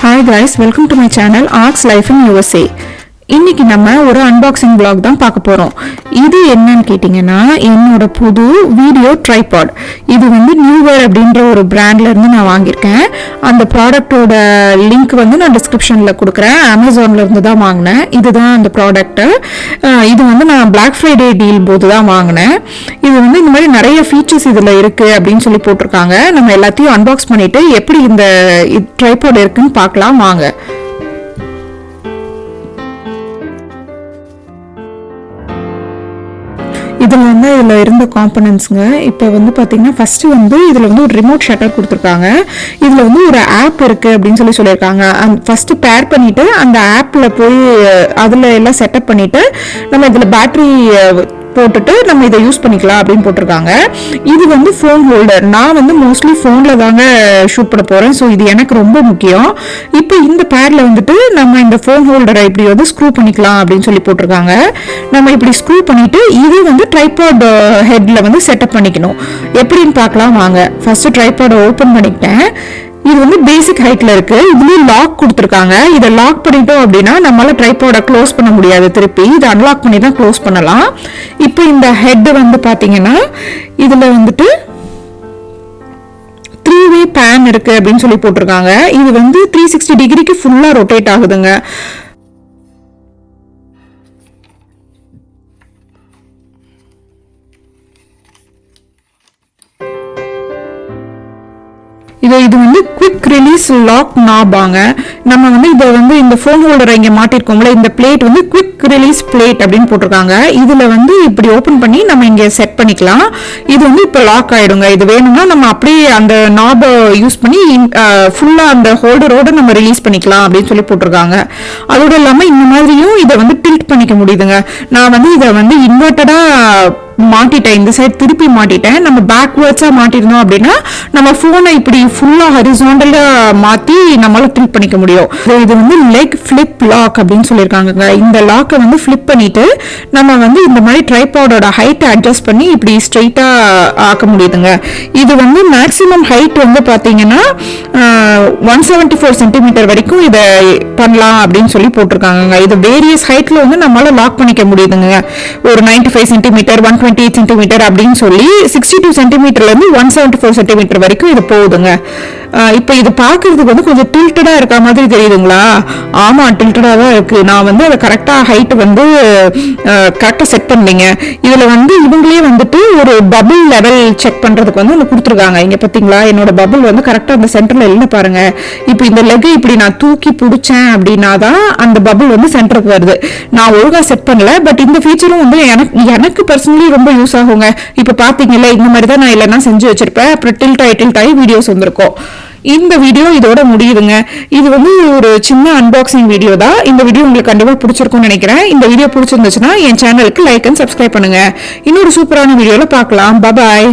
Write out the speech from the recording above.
Hi guys, welcome to my channel Arcs Life in USA. இன்னைக்கு நம்ம ஒரு unboxing vlog தான் பார்க்க போறோம். இது என்னன்னு கேட்டிங்கன்னா என்னோட புது வீடியோ ட்ரைபாட். இது வந்து நியூவேர் அப்படின்ற ஒரு பிராண்ட்ல இருந்து நான் வாங்கியிருக்கேன். அந்த ப்ராடக்ட்டோட லிங்க் வந்து நான் டிஸ்கிரிப்ஷன்ல கொடுக்குறேன். அமேசான்ல இருந்து தான் வாங்கினேன். இதுதான் அந்த ப்ராடக்ட். இது வந்து நான் Black Friday டீல் போது தான் வாங்கினேன். இது வந்து இந்த மாதிரி நிறைய ஃபீச்சர்ஸ் இதுல இருக்கு அப்படின்னு சொல்லி போட்டிருக்காங்க. நம்ம எல்லாத்தையும் அன்பாக்ஸ் பண்ணிட்டு எப்படி இந்த ட்ரைபாட் இருக்குன்னு பார்க்கலாம் வாங்க. இதில் இருந்த காம்பனன்ட்ஸுங்க. இப்போ வந்து பார்த்தீங்கன்னா ஃபஸ்ட்டு வந்து இதில் வந்து ஒரு ரிமோட் ஷட்டர் கொடுத்துருக்காங்க. இதில் வந்து ஒரு ஆப் இருக்குது அப்படின்னு சொல்லியிருக்காங்க. ஃபஸ்ட்டு பேர் பண்ணிவிட்டு அந்த ஆப்பில் போய் அதில் எல்லாம் செட்டப் பண்ணிவிட்டு நம்ம இதில் பேட்ரி போட்டுட்டு நம்ம இதை யூஸ் பண்ணிக்கலாம் அப்படின்னு போட்டிருக்காங்க. இது வந்து ஃபோன் ஹோல்டர். நான் வந்து மோஸ்ட்லி ஃபோனில் தாங்க ஷூட் பண்ண போகிறேன். ஸோ இது எனக்கு ரொம்ப முக்கியம். இப்போ இந்த பேரில் வந்துட்டு நம்ம இந்த ஃபோன் ஹோல்டரை இப்படி வந்து ஸ்க்ரூ பண்ணிக்கலாம் அப்படின்னு சொல்லி போட்டிருக்காங்க. நம்ம இப்படி ஸ்க்ரூ பண்ணிட்டு இது வந்து ட்ரைபாட் ஹெட்டில் வந்து செட்டப் பண்ணிக்கணும். எப்படின்னு பார்க்கலாம் வாங்க. ஃபர்ஸ்ட் ட்ரைபாடை ஓப்பன் பண்ணிக்கிட்டேன். இது வந்து பேசிக் ஹைட்ல இருக்கு. இதுலயும் லாக் கொடுத்துருக்காங்க. இதை லாக் பண்ணிட்டோம் அப்படின்னா நம்மளால ட்ரைபாடை க்ளோஸ் பண்ண முடியாது. திருப்பி இதை அன்லாக் பண்ணி தான் க்ளோஸ் பண்ணலாம். இப்போ இந்த ஹெட் வந்து பாத்தீங்கன்னா இதுல வந்துட்டு 3-way பேன் இருக்கு அப்படின்னு சொல்லி போட்டிருக்காங்க. இது வந்து 360 டிகிரிக்கு ஃபுல்லா ரொட்டேட் ஆகுதுங்க. இது வந்து குவிக் ரிலீஸ் லாக் நாபாங்க. நம்ம வந்து இதை வந்து இந்த ஃபோன் ஹோல்டரை இங்கே மாட்டிருக்கோம்ல, இந்த பிளேட் வந்து குவிக் ரிலீஸ் பிளேட் அப்படின்னு போட்டிருக்காங்க. இதுல வந்து இப்படி ஓப்பன் பண்ணி நம்ம இங்கே செட் பண்ணிக்கலாம். இது வந்து இப்போ லாக் ஆயிடுங்க. இது வேணும்னா நம்ம அப்படியே அந்த நாபை யூஸ் பண்ணி ஃபுல்லா அந்த ஹோல்டரோட நம்ம ரிலீஸ் பண்ணிக்கலாம் அப்படின்னு சொல்லி போட்டிருக்காங்க. அதோட இல்லாம இந்த மாதிரியும் இதை வந்து டில்ட் பண்ணிக்க முடியுதுங்க. நான் வந்து இதை வந்து இன்வெர்டடா மாட்டிட்டேன். இந்த சைடு திருப்பி மாட்டிட்டேன். நம்ம பேக்வேர்ட்ஸா மாட்டிருந்தோம் அப்படின்னா நம்ம போனை இப்படி ஃபுல்லா ஹரிசாண்டலா மாத்தி நம்மளால டில்ட் பண்ணிக்க முடியும். இது வந்து லெக் ஃபிளிப் லாக் அப்படின்னு சொல்லியிருக்காங்க. இந்த லாக்கை வந்து ஃபிளிப் பண்ணிட்டு நம்ம வந்து இந்த மாதிரி ட்ரைபாடோட ஹைட்டை அட்ஜஸ்ட் பண்ணி இப்படி ஸ்ட்ரைட்டா ஆக்க முடியுதுங்க. இது வந்து மேக்ஸிமம் ஹைட் வந்து பாத்தீங்கன்னா 174 சென்டிமீட்டர் வரைக்கும் இதை பண்ணலாம் அப்படின்னு சொல்லி போட்டிருக்காங்க. இது வேரியஸ் ஹைட்ல வந்து நம்மளால லாக் பண்ணிக்க முடியுதுங்க. ஒரு 95 சென்டிமீட்டர் 128 சென்டிமீட்டர் அப்படின்னு சொல்லி 62 சென்டிமீட்டர்ல இருந்து 174 சென்டிமீட்டர் வரைக்கும் இது போகுதுங்க. இப்போ இது பாக்குறதுக்கு வந்து கொஞ்சம் டில்டடா இருக்க மாதிரி தெரியுதுங்களா? ஆமா, டில்டடா தான் இருக்கு. நான் வந்து அதை கரெக்டா ஹைட் வந்து கரெக்டா செட் பண்ணீங்க. இதுல வந்து இவங்களே வந்துட்டு ஒரு பபிள் லெவல் செக் பண்றதுக்கு வந்து ஒன்று கொடுத்துருக்காங்க. இங்க பாத்தீங்களா, என்னோட பபிள் வந்து கரெக்டா அந்த சென்டர்ல இல்ல பாருங்க. இப்போ இந்த லெக் இப்படி நான் தூக்கி பிடிச்சேன் அப்படின்னா தான் அந்த பபிள் வந்து சென்டருக்கு வருது. நான் ஒழுங்கா செட் பண்ணல. பட் இந்த ஃபீச்சரும் வந்து எனக்கு பர்சனலி ரொம்ப யூஸ் ஆகுங்க. இப்ப பாத்தீங்கல்ல, இந்த மாதிரி தான் நான் இல்லைன்னா செஞ்சு வச்சிருப்பேன். அப்புறம் டில்ட் ஆகி வீடியோஸ் வந்திருக்கும். இந்த வீடியோ இதோட முடியுதுங்க. இது வந்து ஒரு சின்ன அன்பாக்சிங் வீடியோ தான். இந்த வீடியோ உங்களுக்கு கண்டிப்பா பிடிச்சிருக்கும்னு நினைக்கிறேன். இந்த வீடியோ பிடிச்சிருந்துச்சுன்னா என் சேனலுக்கு லைக் அண்ட் சப்ஸ்கிரைப் பண்ணுங்க. இன்னொரு சூப்பரான வீடியோல பார்க்கலாம். பாய்.